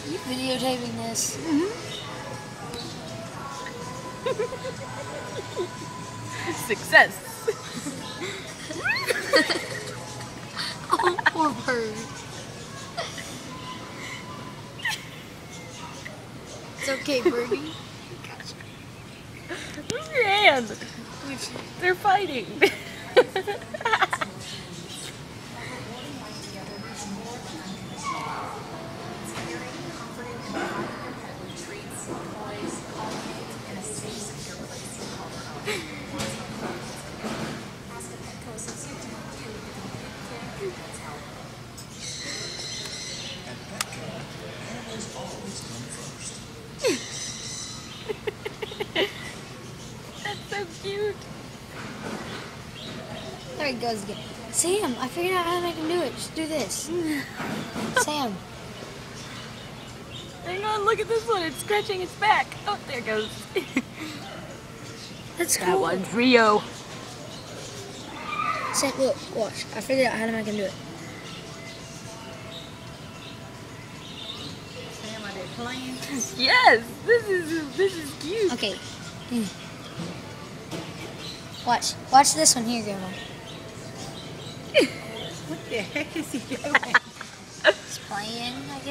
You videotaping this? Success. Oh, poor bird. It's okay, birdie. Move your hand. They're fighting. At Petco, animals always come first. That's so cute. There he goes again. Sam, I figured out how to make him do it. Just do this. Sam. Hang on, look at this one. It's scratching its back. Oh, there it goes. That's cool. That one's Rio. Sam, look, watch. I figured out how to make him do it. Sam, are they playing? Yes, this is cute. Okay. Watch this one here, Grandma. What the heck is he doing? He's playing, I guess.